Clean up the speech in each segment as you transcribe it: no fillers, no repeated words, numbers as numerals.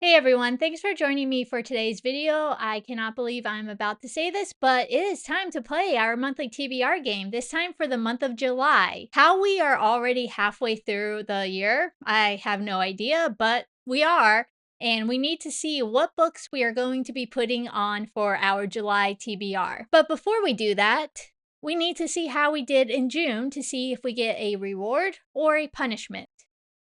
Hey everyone, thanks for joining me for today's video. I cannot believe I'm about to say this, but it is time to play our monthly TBR game, this time for the month of July. How we are already halfway through the year, I have no idea, but we are, and we need to see what books we are going to be putting on for our July TBR. But before we do that, we need to see how we did in June to see if we get a reward or a punishment.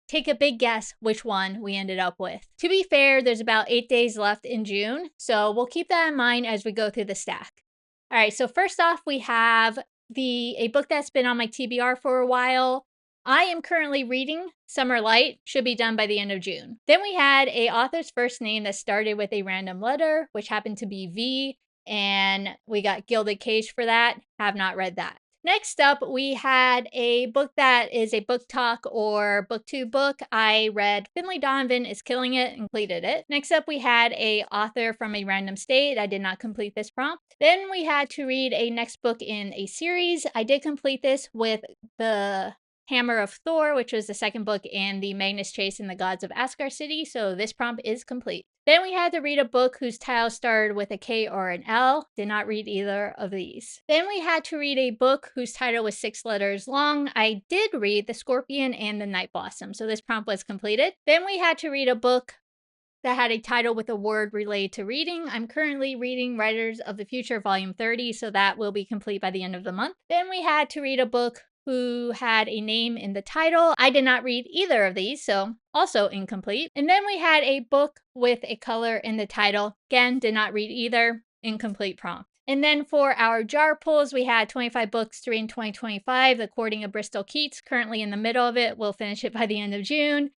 Take a big guess which one we ended up with. To be fair, there's about 8 days left in June, so we'll keep that in mind as we go through the stack. All right, so first off, we have a book that's been on my TBR for a while. I am currently reading Summer Light, should be done by the end of June. Then we had a author's first name that started with a random letter, which happened to be V, and we got Gilded Cage for that. Have not read that. Next up, we had a book that is a book talk or booktube book. I read Finley Donovan is Killing It and completed it. Next up, we had a author from a random state. I did not complete this prompt. Then we had to read a next book in a series. I did complete this with the Hammer of Thor, which was the second book in the Magnus Chase and the Gods of Asgard City, so this prompt is complete. Then we had to read a book whose title started with a K or an L. Did not read either of these. Then we had to read a book whose title was 6 letters long. I did read The Scorpion and the Night Blossom, so this prompt was completed. Then we had to read a book that had a title with a word related to reading. I'm currently reading Writers of the Future Volume 30, so that will be complete by the end of the month. Then we had to read a book who had a name in the title. I did not read either of these, so also incomplete. And then we had a book with a color in the title. Again, did not read either, incomplete prompt. And then for our jar pulls, we had 25 books to read in 2025. The Courting of Bristol Keats, currently in the middle of it. We'll finish it by the end of June.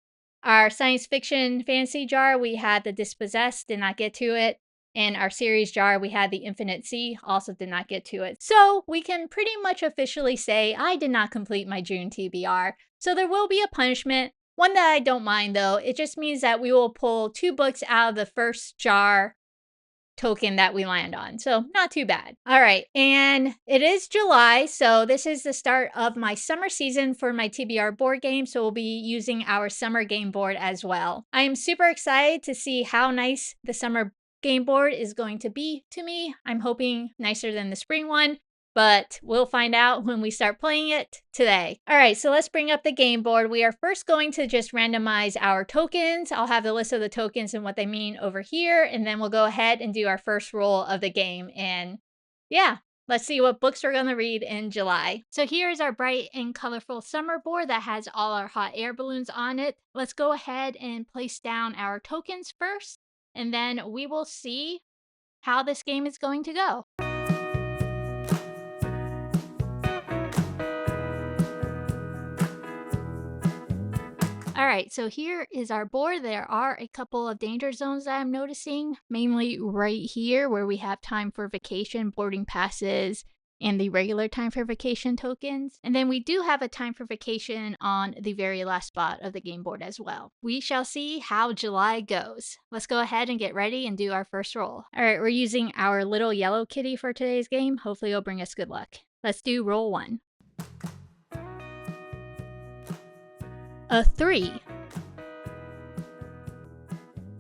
Our science fiction fantasy jar, we had The Dispossessed, did not get to it. In our series jar, we had The Infinite Sea, also did not get to it. So we can pretty much officially say I did not complete my June TBR. So there will be a punishment, one that I don't mind though. It just means that we will pull 2 books out of the first jar token that we land on. So not too bad. All right. And it is July. So this is the start of my summer season for my TBR board game. So we'll be using our summer game board as well. I am super excited to see how nice the summer game board is going to be to me. I'm hoping nicer than the spring one, but we'll find out when we start playing it today. All right, so let's bring up the game board. We are first going to just randomize our tokens. I'll have the list of the tokens and what they mean over here, and then we'll go ahead and do our first roll of the game. And yeah, let's see what books we're going to read in July. So here's our bright and colorful summer board that has all our hot air balloons on it. Let's go ahead and place down our tokens first, and then we will see how this game is going to go. All right, so here is our board. There are a couple of danger zones that I'm noticing, mainly right here where we have time for vacation, boarding passes, and the regular time for vacation tokens. And then we do have a time for vacation on the very last spot of the game board as well. We shall see how July goes. Let's go ahead and get ready and do our first roll. All right, we're using our little yellow kitty for today's game. Hopefully it'll bring us good luck. Let's do roll 1. A 3.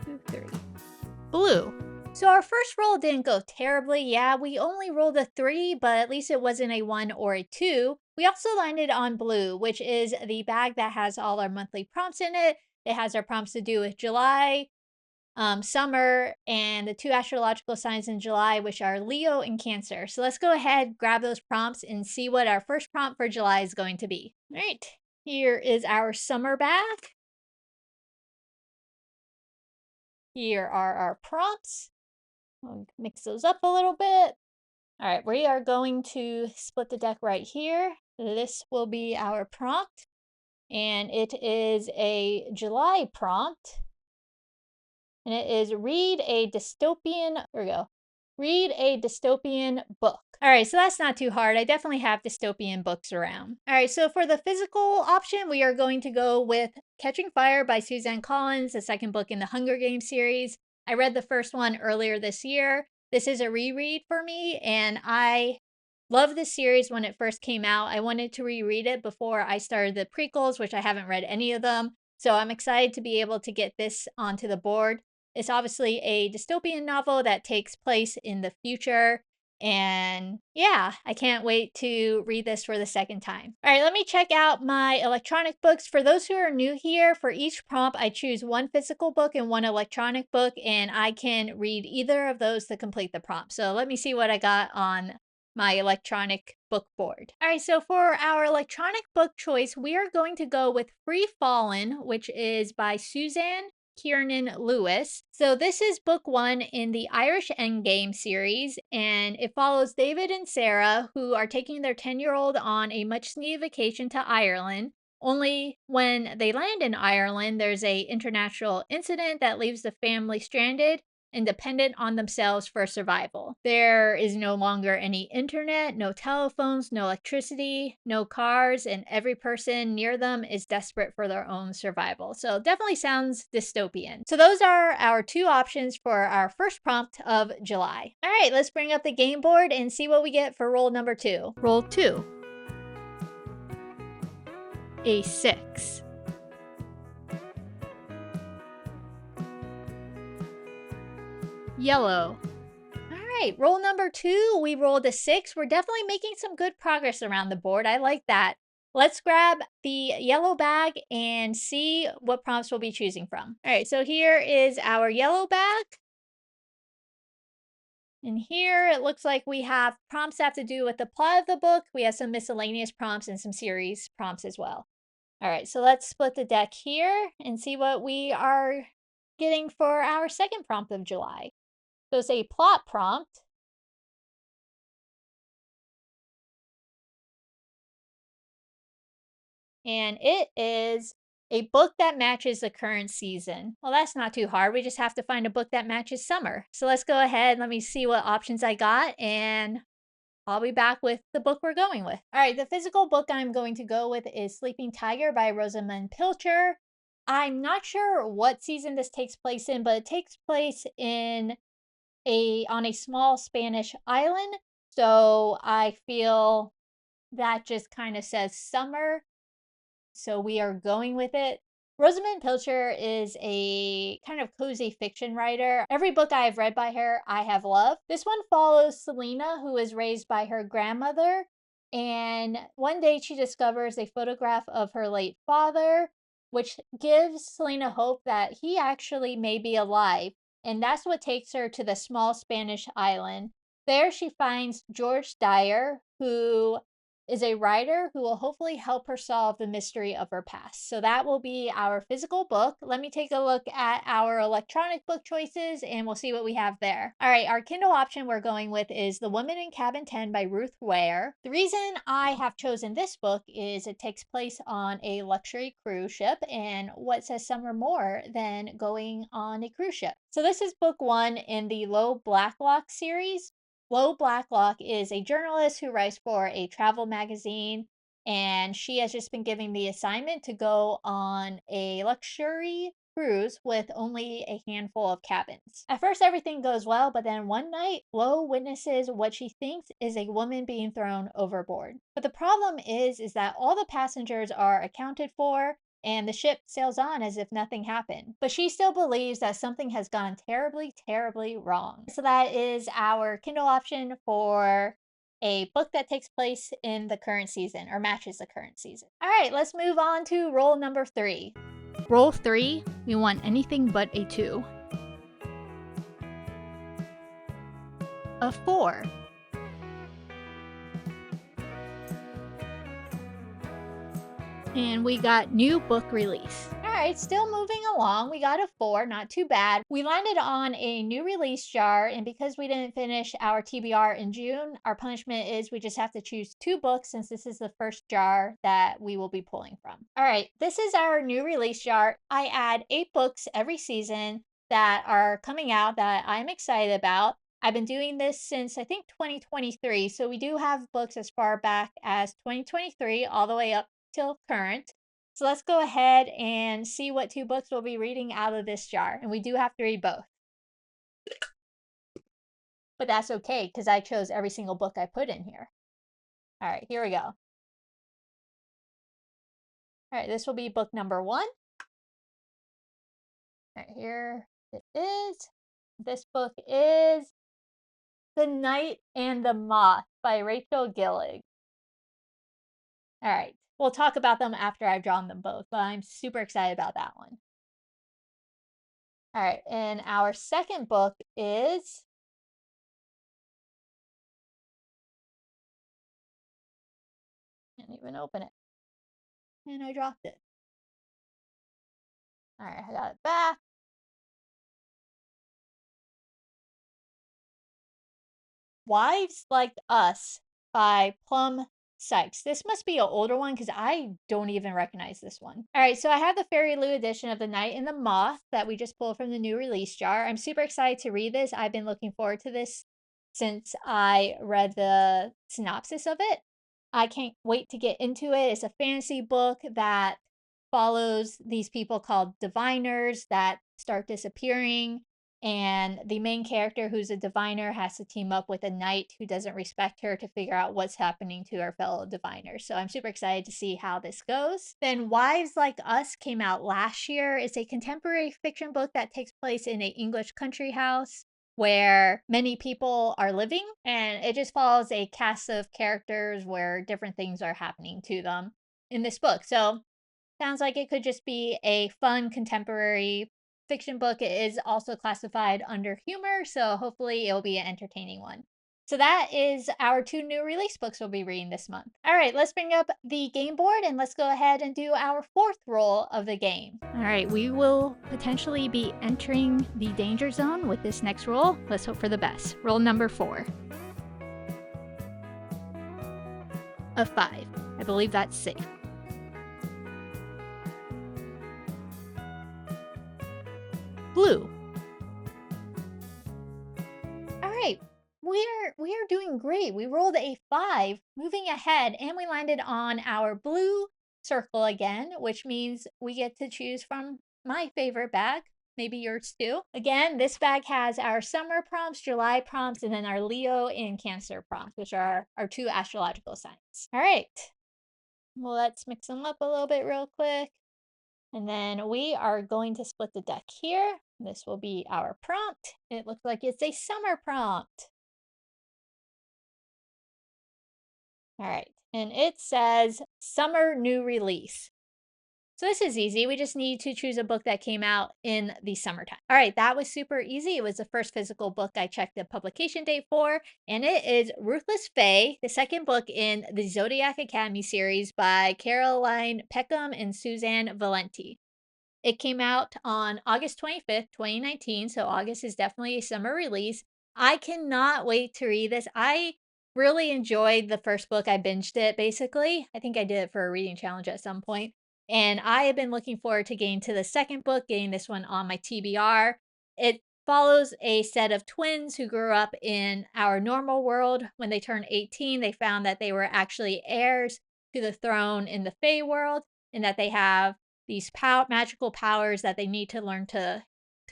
2, 3. Blue. So our first roll didn't go terribly. Yeah, we only rolled a 3, but at least it wasn't a 1 or a 2. We also landed on blue, which is the bag that has all our monthly prompts in it. It has our prompts to do with July, summer, and the 2 astrological signs in July, which are Leo and Cancer. So let's go ahead, grab those prompts, and see what our first prompt for July is going to be. All right. Here is our summer bag. Here are our prompts. I'll mix those up a little bit. All right, we are going to split the deck right here. This will be our prompt, and it is a July prompt. And it is read a dystopian, there we go. Read a dystopian book. All right, so that's not too hard. I definitely have dystopian books around. All right, so for the physical option, we are going to go with Catching Fire by Suzanne Collins, the second book in the Hunger Games series. I read the first one earlier this year. This is a reread for me, and I loved this series when it first came out. I wanted to reread it before I started the prequels, which I haven't read any of them. So I'm excited to be able to get this onto the board. It's obviously a dystopian novel that takes place in the future. And yeah, I can't wait to read this for the second time. All right, let me check out my electronic books. For those who are new here, for each prompt, I choose one physical book and one electronic book, and I can read either of those to complete the prompt. So let me see what I got on my electronic book board. All right, so for our electronic book choice, we are going to go with Free Fallen, which is by Suzanne Kiernan Lewis. So this is book one in the Irish Endgame series, and it follows David and Sarah, who are taking their 10-year-old on a much-needed vacation to Ireland. Only when they land in Ireland, there's a international incident that leaves the family stranded and dependent on themselves for survival. There is no longer any internet, no telephones, no electricity, no cars, and every person near them is desperate for their own survival. So definitely sounds dystopian. So those are our two options for our first prompt of July. All right, let's bring up the game board and see what we get for roll number 2. Roll 2. A 6. Yellow. All right, roll number 2, we rolled a 6. We're definitely making some good progress around the board. I like that. Let's grab the yellow bag and see what prompts we'll be choosing from. All right, so here is our yellow bag. And here it looks like we have prompts that have to do with the plot of the book. We have some miscellaneous prompts and some series prompts as well. All right, so let's split the deck here and see what we are getting for our second prompt of July. So it's a plot prompt. And it is a book that matches the current season. Well, that's not too hard. We just have to find a book that matches summer. So let's go ahead. Let me see what options I got, and I'll be back with the book we're going with. All right, the physical book I'm going to go with is Sleeping Tiger by Rosamund Pilcher. I'm not sure what season this takes place in, but it takes place in on a small Spanish island. So I feel that just kind of says summer. So we are going with it. Rosamund Pilcher is a kind of cozy fiction writer. Every book I have read by her, I have loved. This one follows Selena, who is raised by her grandmother. And one day she discovers a photograph of her late father, which gives Selena hope that he actually may be alive. And that's what takes her to the small Spanish island. There she finds George Dyer, who is a writer who will hopefully help her solve the mystery of her past. So that will be our physical book. Let me take a look at our electronic book choices and we'll see what we have there. All right, our Kindle option we're going with is The Woman in Cabin 10 by Ruth Ware. The reason I have chosen this book is it takes place on a luxury cruise ship, and what says summer more than going on a cruise ship? So this is book one in the Low Blacklock series. Flo Blacklock is a journalist who writes for a travel magazine, and she has just been given the assignment to go on a luxury cruise with only a handful of cabins. At first, everything goes well, but then one night, Flo witnesses what she thinks is a woman being thrown overboard. But the problem is that all the passengers are accounted for, and the ship sails on as if nothing happened. But she still believes that something has gone terribly, terribly wrong. So that is our Kindle option for a book that takes place in the current season or matches the current season. All right, let's move on to roll number 3. Roll 3, we want anything but a 2. A 4. And we got new book release. All right, still moving along. We got a 4, not too bad. We landed on a new release jar, and because we didn't finish our TBR in June, our punishment is we just have to choose 2 books since this is the first jar that we will be pulling from. All right, this is our new release jar. I add 8 books every season that are coming out that I'm excited about. I've been doing this since I think 2023, so we do have books as far back as 2023 all the way up till current. So let's go ahead and see what 2 books we'll be reading out of this jar. And we do have to read both. But that's okay because I chose every single book I put in here. All right, here we go. All right, this will be book number 1. All right, here It is. This book is The Knight and the Moth by Rachel Gillig. All right. We'll talk about them after I've drawn them both, but I'm super excited about that one. All right. And our second book is can't even open it. And I dropped it. All right, I got it back. Wives Like Us by Plum Sykes. This must be an older one because I don't even recognize this one. All right, so I have the Fairy Lou edition of The Knight and the Moth that we just pulled from the new release jar. I'm super excited to read this. I've been looking forward to this since I read the synopsis of it. I can't wait to get into it. It's a fantasy book that follows these people called diviners that start disappearing, and the main character, who's a diviner, has to team up with a knight who doesn't respect her to figure out what's happening to her fellow diviners. So I'm super excited to see how this goes. Then Wives Like Us came out last year. It's a contemporary fiction book that takes place in an English country house where many people are living, and it just follows a cast of characters where different things are happening to them in this book. So sounds like it could just be a fun contemporary fiction book. It is also classified under humor, so hopefully it'll be an entertaining one. So that is our 2 new release books we'll be reading this month. All right, let's bring up the game board and let's go ahead and do our 4th roll of the game. All right, we will potentially be entering the danger zone with this next roll. Let's hope for the best. Roll number 4. A 5. I believe that's safe. Blue. All right, we are doing great. We rolled a 5, moving ahead, and we landed on our blue circle again, which means we get to choose from my favorite bag. Maybe yours too. Again, this bag has our summer prompts, July prompts, and then our Leo and Cancer prompts, which are our 2 astrological signs. All right. Well, let's mix them up a little bit real quick. And then we are going to split the deck here. This will be our prompt. It looks like it's a summer prompt. All right, and it says summer new release. So this is easy. We just need to choose a book that came out in the summertime. All right, that was super easy. It was the first physical book I checked the publication date for, and it is Ruthless Fae, the second book in the Zodiac Academy series by Caroline Peckham and Suzanne Valenti. It came out on August 25th, 2019, so August is definitely a summer release. I cannot wait to read this. I really enjoyed the first book. I binged it, basically. I think I did it for a reading challenge at some point. And I have been looking forward to getting to the second book, getting this one on my TBR. It follows a set of twins who grew up in our normal world. When they turned 18, they found that they were actually heirs to the throne in the Fae world, and that they have these magical powers that they need to learn to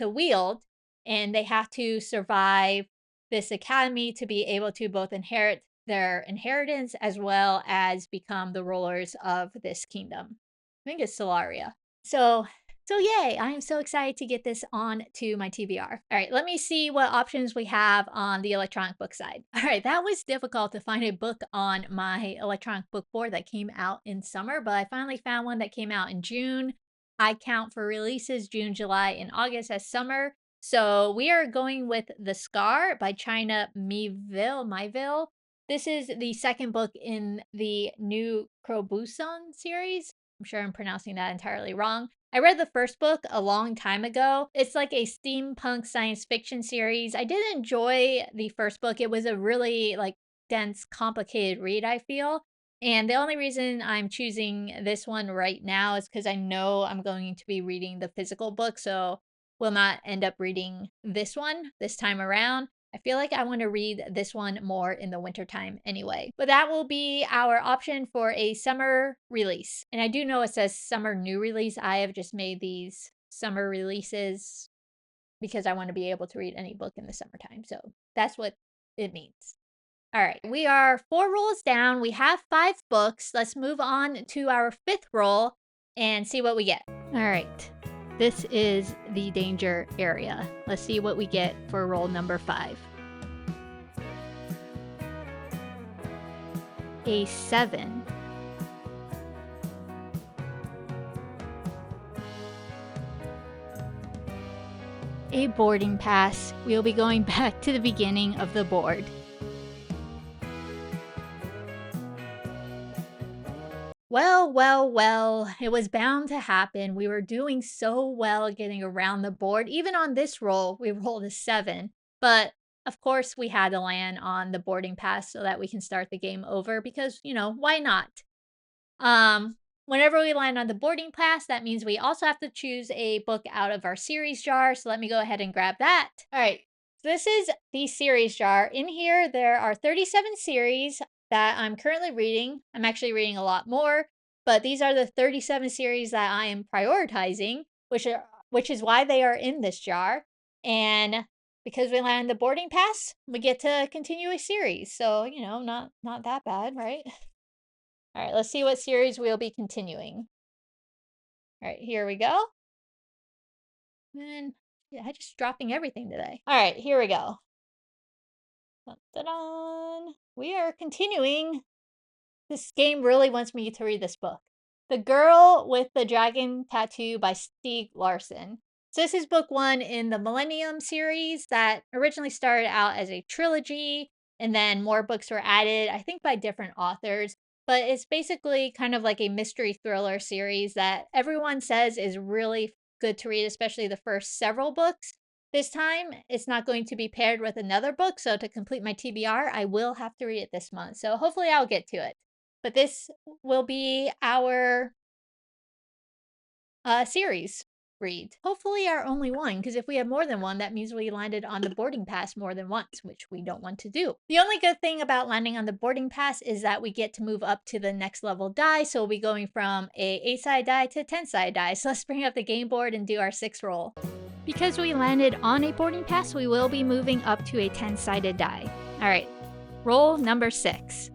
wield, and they have to survive this academy to be able to both inherit their inheritance as well as become the rulers of this kingdom. I think it's Solaria. So yay, I am so excited to get this on to my TBR. All right, let me see what options we have on the electronic book side. All right, that was difficult to find a book on my electronic book board that came out in summer, but I finally found one that came out in June. I count for releases June, July, and August as summer. So we are going with The Scar by China Myville. This is the second book in the new Crobuson series. I'm sure I'm pronouncing that entirely wrong. I read the first book a long time ago. It's like a steampunk science fiction series. I did enjoy the first book. It was a really dense, complicated read, I feel. And the only reason I'm choosing this one right now is because I know I'm going to be reading the physical book, so will not end up reading this one this time around. I feel like I want to read this one more in the wintertime anyway. But that will be our option for a summer release. And I do know it says summer new release. I have just made these summer releases because I want to be able to read any book in the summertime. So that's what it means. All right, we are 4 rolls down. We have 5 books. Let's move on to our 5th roll and see what we get. All right. This is the danger area. Let's see what we get for roll number 5. A 7. A boarding pass. We'll be going back to the beginning of the board. Well, it was bound to happen. We were doing so well getting around the board. Even on this roll, we rolled a 7. But of course, we had to land on the boarding pass so that we can start the game over because, why not? Whenever we land on the boarding pass, that means we also have to choose a book out of our series jar. So let me go ahead and grab that. All right. So this is the series jar. In here, there are 37 series that I'm currently reading. I'm actually reading a lot more, but these are the 37 series that I am prioritizing, which is why they are in this jar. And because we land the boarding pass, we get to continue a series. So, not that bad, right? All right, let's see what series we'll be continuing. All right, here we go. And yeah, I'm just dropping everything today. All right, here we go. Dun, dun, dun. We are continuing. This game really wants me to read this book. The Girl with the Dragon Tattoo by Stieg Larsson. So this is book 1 in the Millennium series that originally started out as a trilogy, and then more books were added, I think by different authors. But it's basically kind of like a mystery thriller series that everyone says is really good to read, especially the first several books. This time, it's not going to be paired with another book, so to complete my TBR, I will have to read it this month. So hopefully I'll get to it. But this will be our series read. Hopefully our only one, because if we have more than one, that means we landed on the boarding pass more than once, which we don't want to do. The only good thing about landing on the boarding pass is that we get to move up to the next level die, so we'll be going from a 8-side die to 10-side die. So let's bring up the game board and do our 6th roll. Because we landed on a boarding pass, we will be moving up to a 10-sided die. All right, roll number 6.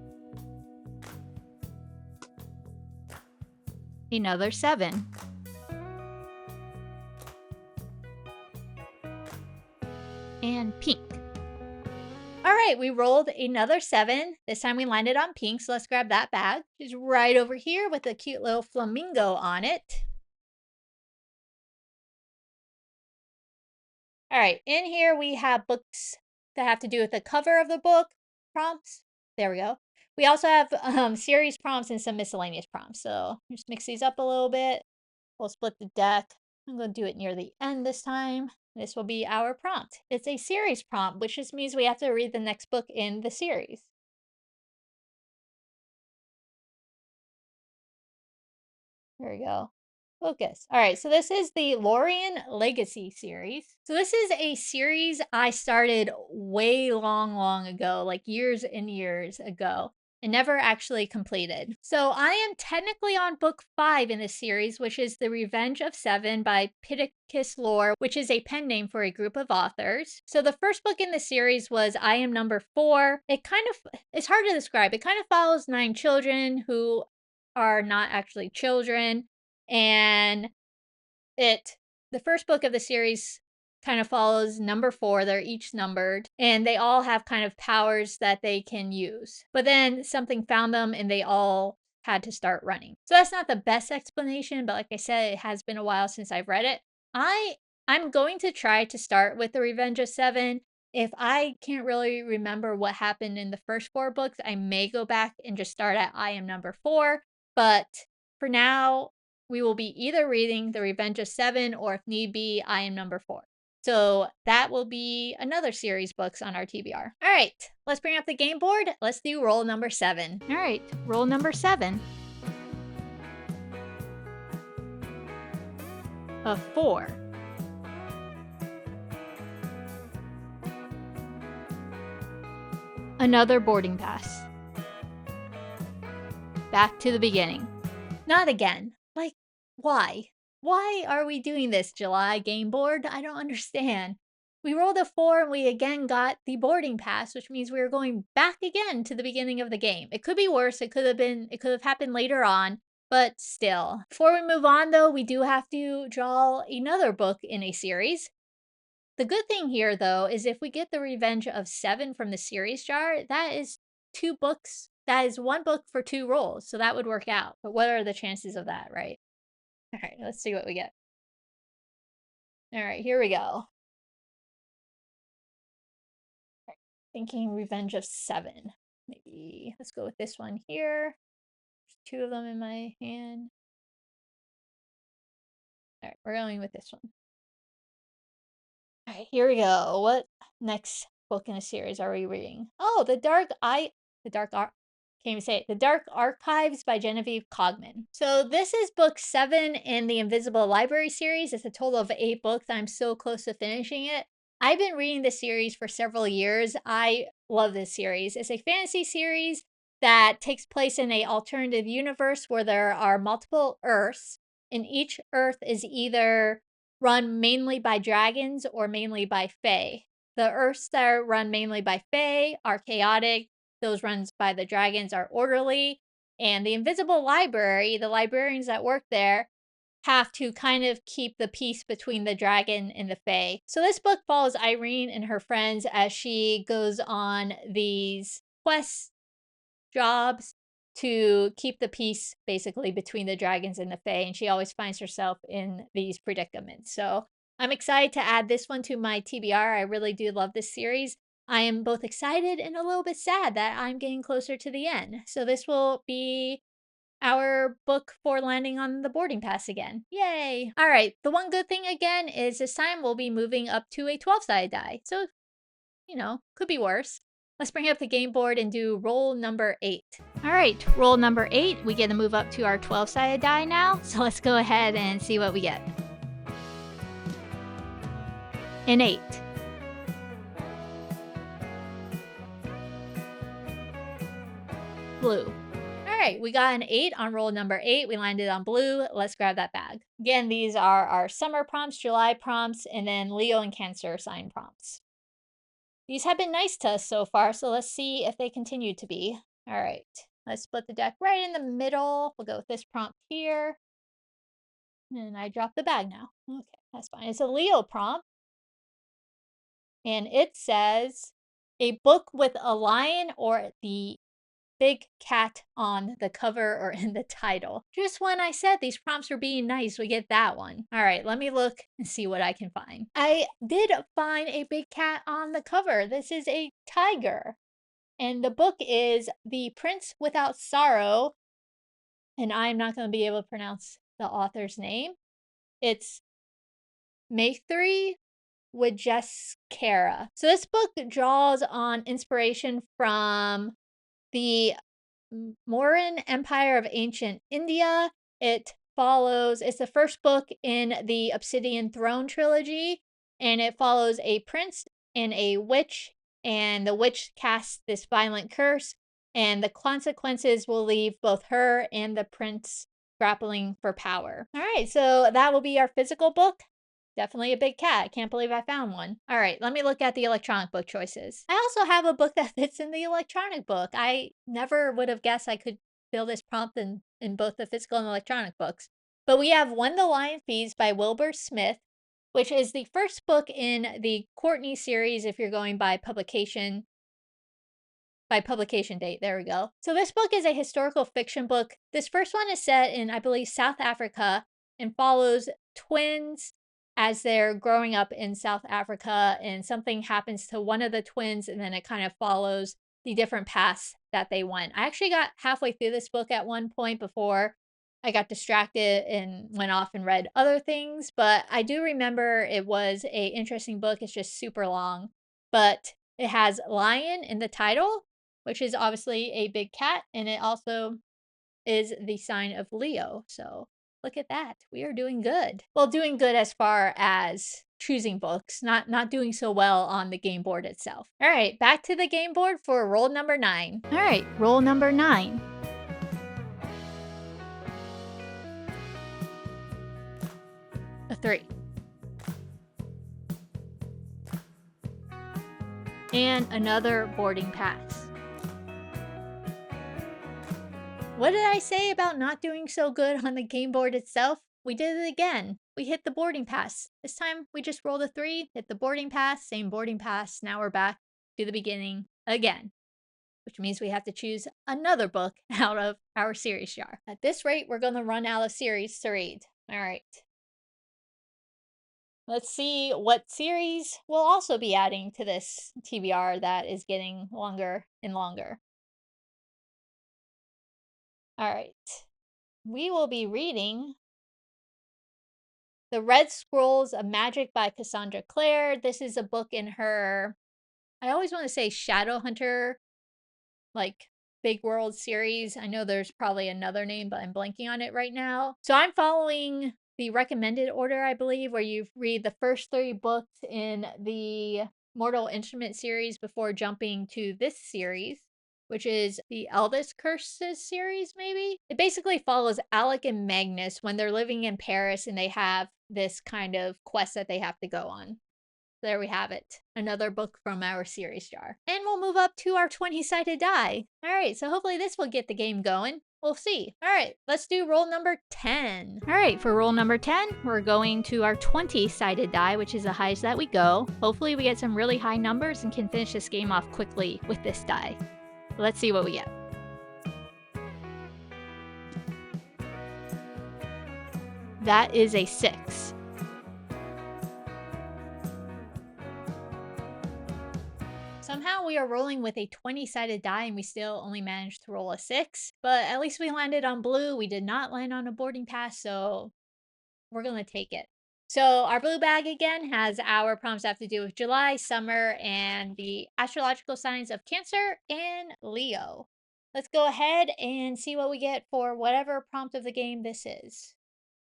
Another 7. And pink. All right, we rolled another 7. This time we landed on pink, so let's grab that bag. It's right over here with a cute little flamingo on it. All right, in here we have books that have to do with the cover of the book, prompts. There we go. We also have series prompts and some miscellaneous prompts. So just mix these up a little bit. We'll split the deck. I'm going to do it near the end this time. This will be our prompt. It's a series prompt, which just means we have to read the next book in the series. There we go. Focus. All right, so this is the Lorien Legacy series. So this is a series I started way long ago, like years and years ago, and never actually completed. So I am technically on book 5 in this series, which is The Revenge of Seven by Pittacus Lore, which is a pen name for a group of authors. So the first book in the series was I Am Number 4. It's hard to describe. It kind of follows 9 children who are not actually children. And the first book of the series kind of follows number 4. They're each numbered, and they all have kind of powers that they can use. But then something found them, and they all had to start running. So that's not the best explanation, but like I said, it has been a while since I've read it. I'm going to try to start with The Revenge of Seven. If I can't really remember what happened in the first 4 books, I may go back and just start at I Am Number 4. But for now, we will be either reading The Revenge of Seven or, if need be, I Am Number 4. So that will be another series books on our TBR. All right, let's bring up the game board. Let's do roll number 7. All right, roll number 7. A 4. Another boarding pass. Back to the beginning. Not again. Like, why? Why are we doing this, July game board? I don't understand. We rolled a 4 and we again got the boarding pass, which means we are going back again to the beginning of the game. It could be worse. It could have happened later on, but still. Before we move on, though, we do have to draw another book in a series. The good thing here, though, is if we get the Revenge of 7 from the series jar, that is 2 books. That is 1 book for 2 rolls, so that would work out. But what are the chances of that, right? All right, let's see what we get. All right, here we go. Right, thinking Revenge of 7. Maybe let's go with this one here. There's 2 of them in my hand. All right, we're going with this one. All right, here we go. What next book in a series are we reading? Oh, can't even say it. The Dark Archives by Genevieve Cogman. So this is book 7 in the Invisible Library series. It's a total of 8 books. I'm so close to finishing it. I've been reading this series for several years. I love this series. It's a fantasy series that takes place in a alternative universe where there are multiple Earths, and each Earth is either run mainly by dragons or mainly by fae. The Earths that are run mainly by fae are chaotic. Those runs by the dragons are orderly. And the Invisible Library, the librarians that work there, have to kind of keep the peace between the dragon and the fae. So this book follows Irene and her friends as she goes on these quests, jobs to keep the peace basically between the dragons and the fae, and she always finds herself in these predicaments. So I'm excited to add this one to my TBR. I really do love this series. I am both excited and a little bit sad that I'm getting closer to the end. So this will be our book for landing on the boarding pass again. Yay! All right, the one good thing again is this time we'll be moving up to a 12-sided die. So, could be worse. Let's bring up the game board and do roll number 8. All right, roll number 8. We get to move up to our 12-sided die now. So let's go ahead and see what we get. An 8. Blue. All right, we got an 8 on roll number 8. We landed on blue. Let's grab that bag. Again, these are our summer prompts, July prompts, and then Leo and Cancer sign prompts. These have been nice to us so far, so let's see if they continue to be. All right, let's split the deck right in the middle. We'll go with this prompt here. And I dropped the bag now. Okay, that's fine. It's a Leo prompt. And it says, a book with a lion or the big cat on the cover or in the title. Just when I said these prompts were being nice, we get that one. All right, let me look and see what I can find. I did find a big cat on the cover. This is a tiger. And the book is The Prince Without Sorrow. And I'm not going to be able to pronounce the author's name. It's Maithri Wajeskara. So this book draws on inspiration from the Mauryan Empire of ancient India. It's the first book in the Obsidian Throne trilogy, and it follows a prince and a witch, and the witch casts this violent curse, and the consequences will leave both her and the prince grappling for power. All right, so that will be our physical book. Definitely a big cat. Can't believe I found one. All right, let me look at the electronic book choices. I also have a book that fits in the electronic book. I never would have guessed I could fill this prompt in both the physical and electronic books. But we have When the Lion Feeds by Wilbur Smith, which is the first book in the Courtney series if you're going by publication date. There we go. So this book is a historical fiction book. This first one is set in, I believe, South Africa and follows twins as they're growing up in South Africa, and something happens to one of the twins, and then it kind of follows the different paths that they went. I actually got halfway through this book at one point before I got distracted and went off and read other things, but I do remember it was a interesting book. It's just super long, but it has lion in the title, which is obviously a big cat, and it also is the sign of Leo. So look at that. We are doing good. Well, doing good as far as choosing books, not doing so well on the game board itself. All right, back to the game board for roll number 9. All right, roll number 9. A 3. And another boarding pass. What did I say about not doing so good on the game board itself? We did it again. We hit the boarding pass. This time we just rolled a 3, hit the boarding pass, same boarding pass. Now we're back to the beginning again, which means we have to choose another book out of our series jar. At this rate, we're going to run out of series to read. All right. Let's see what series we'll also be adding to this TBR that is getting longer and longer. All right. We will be reading The Red Scrolls of Magic by Cassandra Clare. This is a book in her, I always want to say Shadowhunter, like Big World series. I know there's probably another name, but I'm blanking on it right now. So I'm following the recommended order, I believe, where you read the first 3 books in the Mortal Instrument series before jumping to this series, which is the Eldest Curses series, maybe? It basically follows Alec and Magnus when they're living in Paris and they have this kind of quest that they have to go on. There we have it. Another book from our series jar. And we'll move up to our 20-sided die. All right, so hopefully this will get the game going. We'll see. All right, let's do roll number 10. All right, for roll number 10, we're going to our 20-sided die, which is the highest that we go. Hopefully we get some really high numbers and can finish this game off quickly with this die. Let's see what we get. That is a 6. Somehow we are rolling with a 20-sided die and we still only managed to roll a 6. But at least we landed on blue. We did not land on a boarding pass, so we're going to take it. So our blue bag again has our prompts that have to do with July, summer, and the astrological signs of Cancer and Leo. Let's go ahead and see what we get for whatever prompt of the game this is.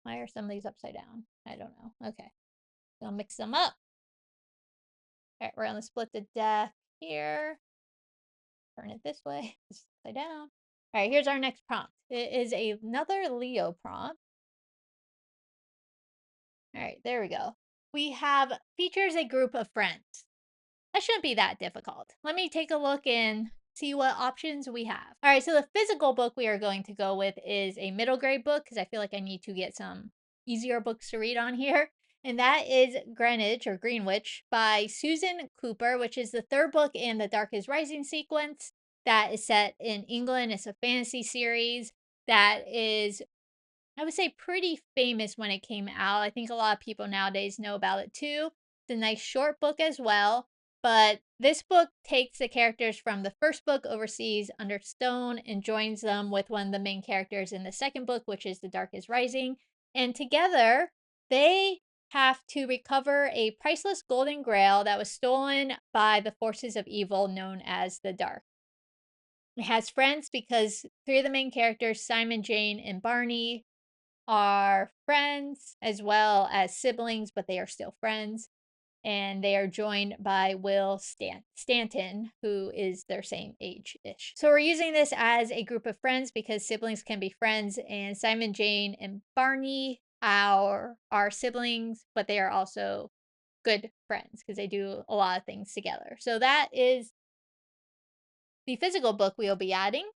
Why are some of these upside down? I don't know. Okay. I'll mix them up. All right, we're going to split the deck here. Turn it this way. It's upside down. All right, here's our next prompt. It is another Leo prompt. All right, there we go. We have features a group of friends. That shouldn't be that difficult. Let me take a look and see what options we have. All right, so the physical book we are going to go with is a middle grade book because I feel like I need to get some easier books to read on here. And that is Greenwich by Susan Cooper, which is the 3rd book in the Dark is Rising sequence that is set in England. It's a fantasy series that is, I would say, pretty famous when it came out. I think a lot of people nowadays know about it too. It's a nice short book as well. But this book takes the characters from the first book overseas under stone and joins them with one of the main characters in the second book, which is The Dark is Rising. And together, they have to recover a priceless golden grail that was stolen by the forces of evil known as the Dark. It has friends because 3 of the main characters, Simon, Jane, and Barney, are friends as well as siblings, but they are still friends. And they are joined by Will Stanton, who is their same age-ish. So we're using this as a group of friends because siblings can be friends, and Simon, Jane, and Barney are siblings, but they are also good friends because they do a lot of things together. So that is the physical book we'll be adding.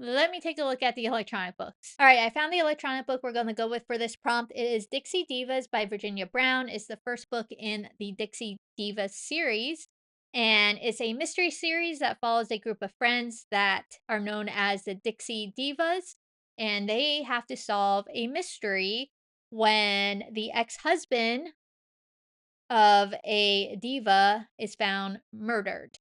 Let me take a look at the electronic books. All right, I found the electronic book we're going to go with for this prompt. It is Dixie Divas by Virginia Brown. It's the first book in the Dixie Divas series. And it's a mystery series that follows a group of friends that are known as the Dixie Divas. And they have to solve a mystery when the ex-husband of a diva is found murdered.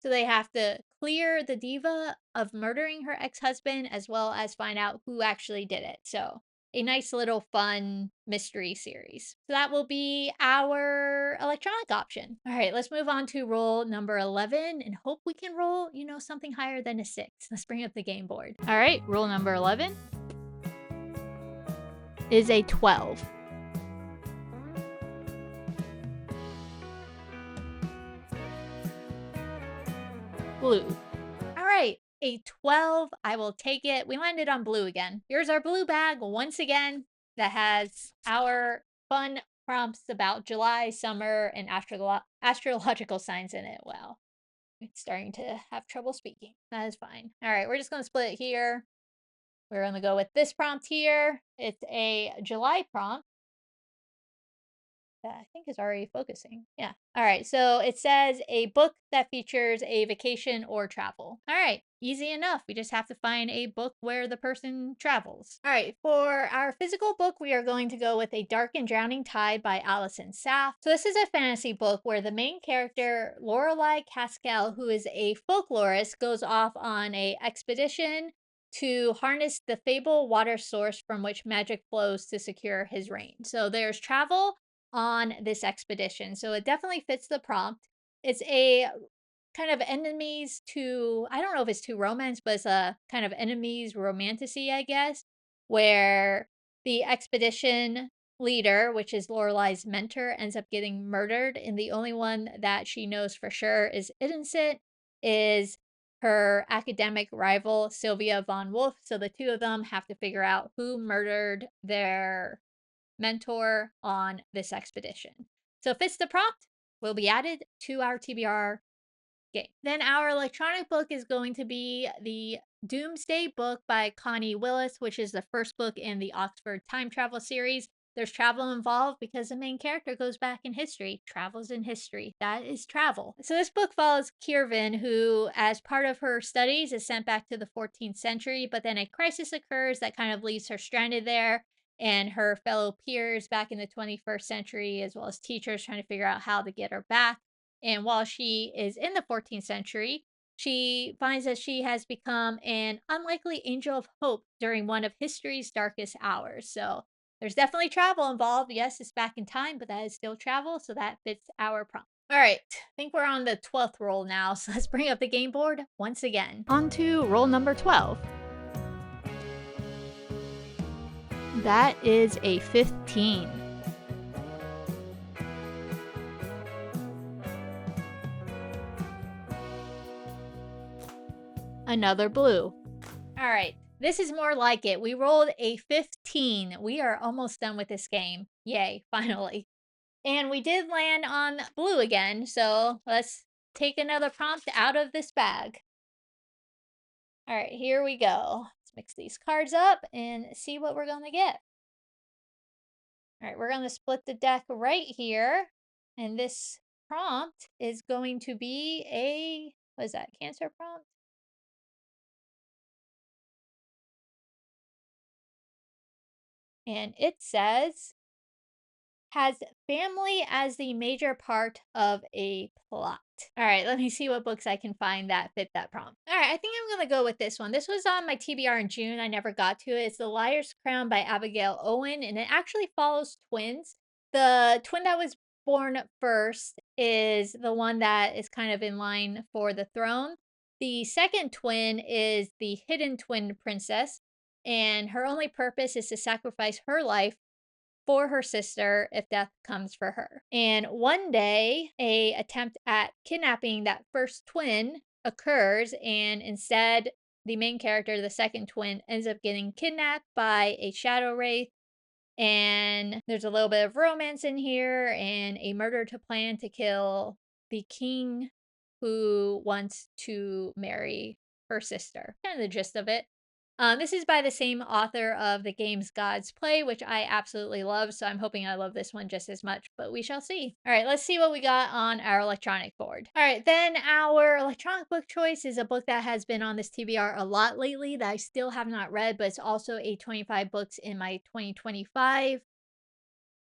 So they have to clear the diva of murdering her ex-husband as well as find out who actually did it. So a nice little fun mystery series. So that will be our electronic option. All right, let's move on to roll number 11 and hope we can roll, something higher than a 6. Let's bring up the game board. All right, roll number 11 is a 12. Blue. All right, a 12. I will take it. We landed on blue again. Here's our blue bag once again that has our fun prompts about July, summer, and astrological signs in it. Wow. It's starting to have trouble speaking. That is fine. All right, we're just going to split it here. We're going to go with this prompt here. It's a July prompt that I think is already focusing. Yeah. All right. So it says a book that features a vacation or travel. All right. Easy enough. We just have to find a book where the person travels. All right. For our physical book, we are going to go with A Dark and Drowning Tide by Alison Saff. So this is a fantasy book where the main character, Lorelei Cascal, who is a folklorist, goes off on a expedition to harness the fabled water source from which magic flows to secure his reign. So there's travel on this expedition. So it definitely fits the prompt. It's a kind of enemies to, I don't know if it's to romance, but it's a kind of enemies romantasy, I guess, where the expedition leader, which is Lorelei's mentor, ends up getting murdered, and the only one that she knows for sure is innocent is her academic rival Sylvia von Wolf. So the two of them have to figure out who murdered their mentor on this expedition. So if it's the prompt, will be added to our TBR game. Then our electronic book is going to be the Doomsday Book by Connie Willis, which is the first book in the Oxford Time Travel series. There's travel involved because the main character goes back in history, travels in history. That is travel. So this book follows Kirvin, who, as part of her studies, is sent back to the 14th century, but then a crisis occurs that kind of leaves her stranded there. And her fellow peers back in the 21st century, as well as teachers, trying to figure out how to get her back. And while she is in the 14th century, she finds that she has become an unlikely angel of hope during one of history's darkest hours. So there's definitely travel involved. Yes, it's back in time, but that is still travel. So that fits our prompt. All right, I think we're on the 12th roll now. So let's bring up the game board once again. On to roll number 12. That is a 15. Another blue. All right, this is more like it. We rolled a 15. We are almost done with this game. Yay, finally. And we did land on blue again, so let's take another prompt out of this bag. All right, here we go. Let's mix these cards up and see what we're going to get. All right, we're going to split the deck right here. And this prompt is going to be a, what is that, Cancer prompt? And it says, has family as the major part of a plot. All right, let me see what books I can find that fit that prompt. All right, I think I'm going to go with this one. This was on my TBR in June. I never got to it. It's The Liar's Crown by Abigail Owen, and it actually follows twins. The twin that was born first is the one that is kind of in line for the throne. The second twin is the hidden twin princess, and her only purpose is to sacrifice her life for her sister if death comes for her. And one day, a attempt at kidnapping that first twin occurs, and instead, the main character, the second twin, ends up getting kidnapped by a shadow wraith. And there's a little bit of romance in here and a murder to plan to kill the king who wants to marry her sister. Kind of the gist of it. This is by the same author of the games Gods Play, which I absolutely love, so I'm hoping I love this one just as much, but we shall see. All right, let's see what we got on our electronic board. All right, then our electronic book choice is a book that has been on this TBR a lot lately that I still have not read, but it's also a 25 books in my 2025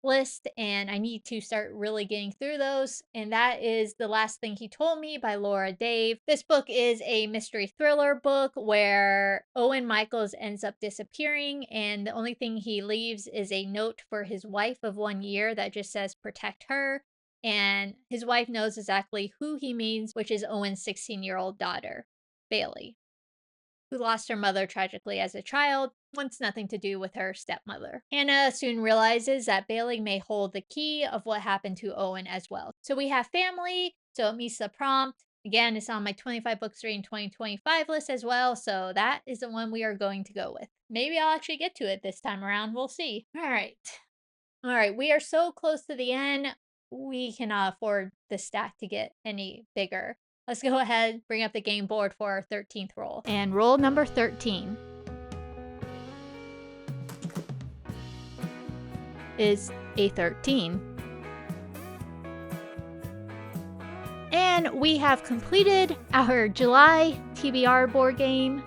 list, and I need to start really getting through those. And that is The Last Thing He Told Me by Laura Dave. This book is a mystery thriller book where Owen Michaels ends up disappearing, and the only thing he leaves is a note for his wife of 1 year that just says protect her. And his wife knows exactly who he means, which is Owen's 16-year-old daughter, Bailey, who lost her mother tragically as a child, wants nothing to do with her stepmother. Hannah soon realizes that Bailey may hold the key of what happened to Owen as well. So we have family, so it meets the prompt. Again, it's on my 25 books reading 2025 list as well, so that is the one we are going to go with. Maybe I'll actually get to it this time around. We'll see. All right. All right, we are so close to the end. We cannot afford the stack to get any bigger. Let's go ahead, bring up the game board for our 13th roll. And roll number 13 is a 13. And we have completed our July TBR board game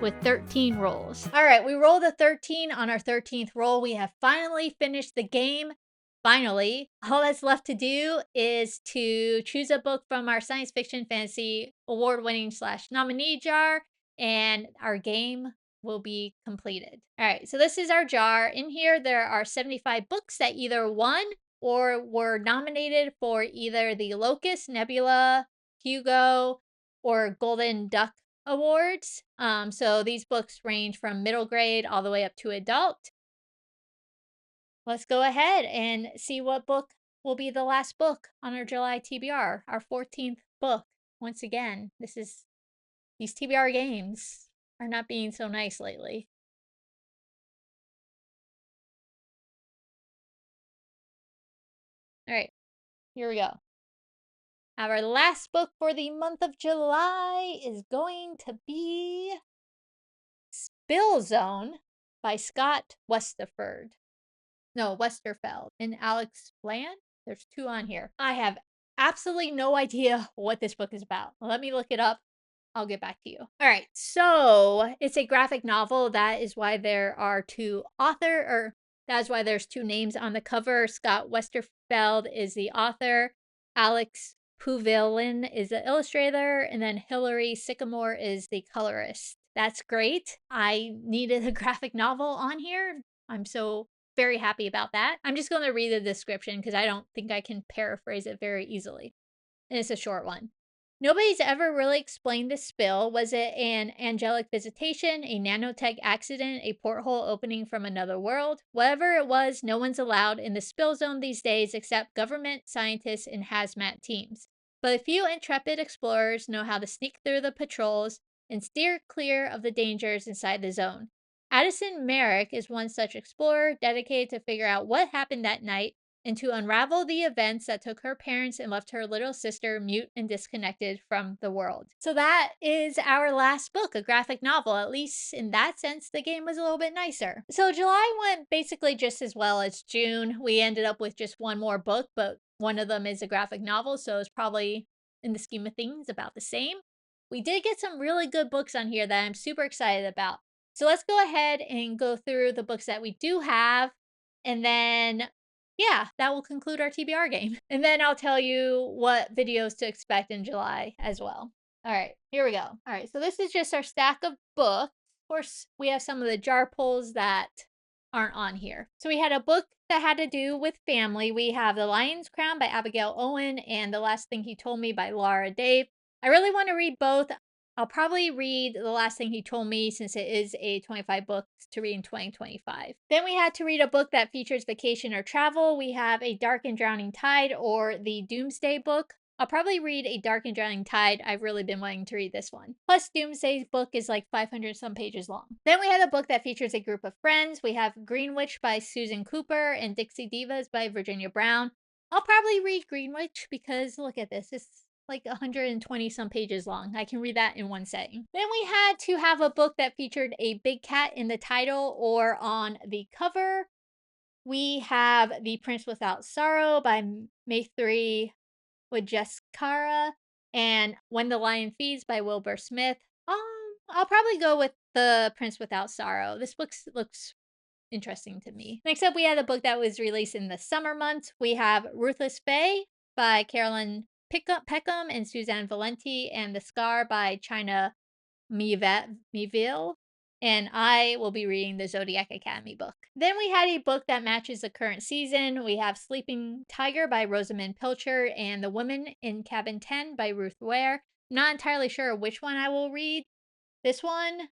with 13 rolls. All right, we rolled a 13 on our 13th roll. We have finally finished the game. Finally, all that's left to do is to choose a book from our science fiction fantasy award-winning / nominee jar, and our game will be completed. All right, so this is our jar. In here, there are 75 books that either won or were nominated for either the Locust, Nebula, Hugo, or Golden Duck awards. So these books range from middle grade all the way up to adult. Let's go ahead and see what book will be the last book on our July TBR, our 14th book. Once again, these TBR games are not being so nice lately. All right, here we go. Our last book for the month of July is going to be Spill Zone by Scott Westerfeld. No, Westerfeld and Alex Bland. There's 2 on here. I have absolutely no idea what this book is about. Let me look it up. I'll get back to you. All right, so it's a graphic novel. That is why there are 2 that's why there's 2 names on the cover. Scott Westerfeld is the author. Alex Puvilin is the illustrator, and then Hillary Sycamore is the colorist. That's great. I needed a graphic novel on here. I'm so very happy about that. I'm just going to read the description because I don't think I can paraphrase it very easily. And it's a short one. Nobody's ever really explained the spill. Was it an angelic visitation, a nanotech accident, a porthole opening from another world? Whatever it was, no one's allowed in the spill zone these days except government, scientists, and hazmat teams. But a few intrepid explorers know how to sneak through the patrols and steer clear of the dangers inside the zone. Addison Merrick is one such explorer dedicated to figure out what happened that night and to unravel the events that took her parents and left her little sister mute and disconnected from the world. So that is our last book, a graphic novel. At least in that sense, the game was a little bit nicer. So July went basically just as well as June. We ended up with just one more book, but one of them is a graphic novel, so it's probably, in the scheme of things, about the same. We did get some really good books on here that I'm super excited about. So let's go ahead and go through the books that we do have, and then yeah, that will conclude our TBR game. And then I'll tell you what videos to expect in July as well. All right, here we go. All right, so this is just our stack of books. Of course, we have some of the jar pulls that aren't on here. So we had a book that had to do with family. We have The Lion's Crown by Abigail Owen and The Last Thing He Told Me by Laura Dave. I really want to read both. I'll probably read The Last Thing He Told Me since it is a 25 books to read in 2025. Then we had to read a book that features vacation or travel. We have A Dark and Drowning Tide or the Doomsday Book. I'll probably read A Dark and Drowning Tide. I've really been wanting to read this one. Plus, Doomsday's book is like 500 some pages long. Then we had a book that features a group of friends. We have Greenwich by Susan Cooper and Dixie Divas by Virginia Brown. I'll probably read Greenwich because look at this. It's like 120 some pages long. I can read that in one setting. Then we had to have a book that featured a big cat in the title or on the cover. We have The Prince Without Sorrow by Maithri Wajeskaara and When the Lion Feeds by Wilbur Smith. I'll probably go with The Prince Without Sorrow. This book looks interesting to me. Next up, we had a book that was released in the summer months. We have Ruthless Fae by Carolyn Peckham and Suzanne Valenti, and The Scar by China Mieville. And I will be reading the Zodiac Academy book. Then we had a book that matches the current season. We have Sleeping Tiger by Rosamund Pilcher and The Woman in Cabin 10 by Ruth Ware. I'm not entirely sure which one I will read. This one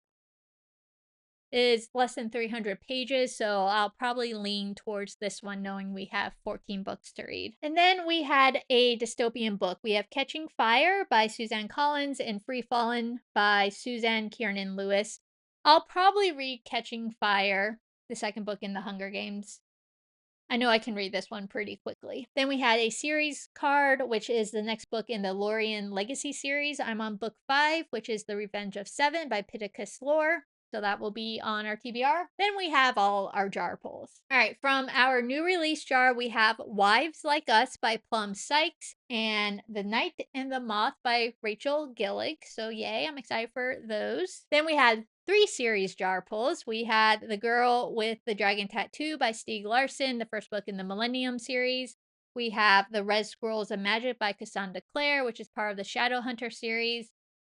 is less than 300 pages, so I'll probably lean towards this one knowing we have 14 books to read. And then we had a dystopian book. We have Catching Fire by Suzanne Collins and Free Fallen by Suzanne Kiernan Lewis. I'll probably read Catching Fire, the second book in the Hunger Games I know I can read this one pretty quickly. Then we had a series card, which is the next book in the Lorien Legacy series. I'm on book 5, which is The Revenge of Seven by Pittacus Lore. So that will be on our TBR. Then we have all our jar pulls. All right, from our new release jar, we have Wives Like Us by Plum Sykes and The Night and the Moth by Rachel Gillig. So yay, I'm excited for those. Then we had 3 series jar pulls. We had The Girl with the Dragon Tattoo by Stieg Larsson, the first book in the Millennium series. We have The Red Scrolls of Magic by Cassandra Clare, which is part of the Shadowhunter series.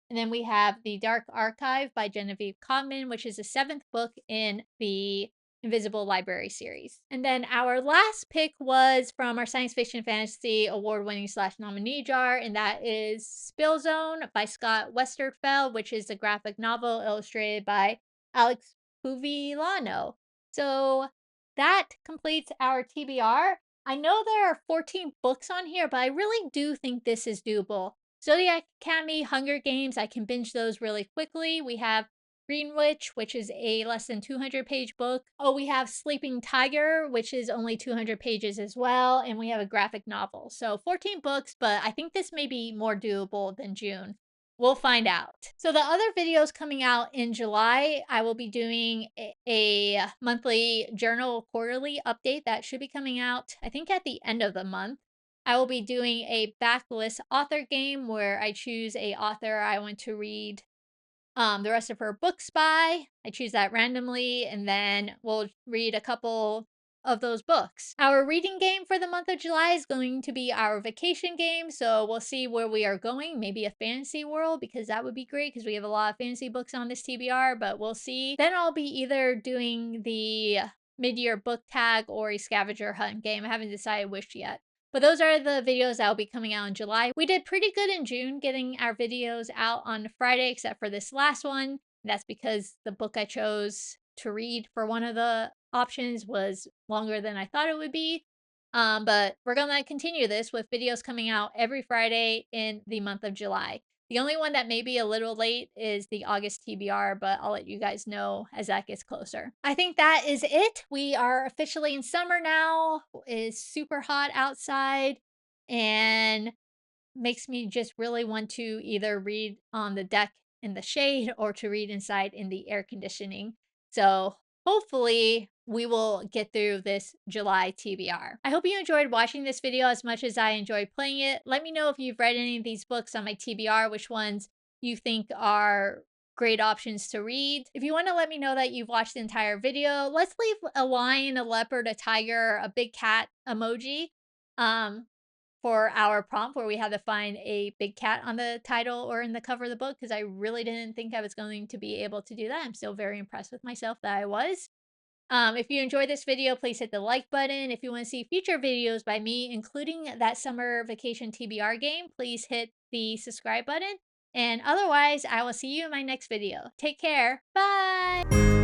And then we have The Dark Archive by Genevieve Codman, which is the 7th book in the Invisible Library series. And then our last pick was from our Science Fiction Fantasy award-winning / nominee jar, and that is Spill Zone by Scott Westerfeld, which is a graphic novel illustrated by Alex Puvilano. So that completes our TBR. I know there are 14 books on here, but I really do think this is doable. Zodiac Academy, Hunger Games, I can binge those really quickly. We have Green Witch, which is a less than 200-page book. Oh, we have Sleeping Tiger, which is only 200 pages as well. And we have a graphic novel. So 14 books, but I think this may be more doable than June. We'll find out. So the other videos coming out in July, I will be doing a monthly journal quarterly update that should be coming out, I think, at the end of the month. I will be doing a backlist author game where I choose a author I want to read the rest of her books by. I choose that randomly, and then we'll read a couple of those books. Our reading game for the month of July is going to be our vacation game, so we'll see where we are going. Maybe a fantasy world, because that would be great, because we have a lot of fantasy books on this TBR, but we'll see. Then I'll be either doing the mid-year book tag or a scavenger hunt game. I haven't decided which yet. But those are the videos that will be coming out in July. We did pretty good in June getting our videos out on Friday, except for this last one. That's because the book I chose to read for one of the options was longer than I thought it would be. But we're going to continue this with videos coming out every Friday in the month of July. The only one that may be a little late is the August TBR, but I'll let you guys know as that gets closer. I think that is it. We are officially in summer now. It's super hot outside and makes me just really want to either read on the deck in the shade or to read inside in the air conditioning. So hopefully we will get through this July TBR. I hope you enjoyed watching this video as much as I enjoyed playing it. Let me know if you've read any of these books on my TBR, which ones you think are great options to read. If you want to let me know that you've watched the entire video, let's leave a lion, a leopard, a tiger, a big cat emoji. For our prompt where we had to find a big cat on the title or in the cover of the book, because I really didn't think I was going to be able to do that. I'm still very impressed with myself that I was. If you enjoyed this video, please hit the like button. If you want to see future videos by me, including that summer vacation TBR game, please hit the subscribe button. And otherwise, I will see you in my next video. Take care. Bye!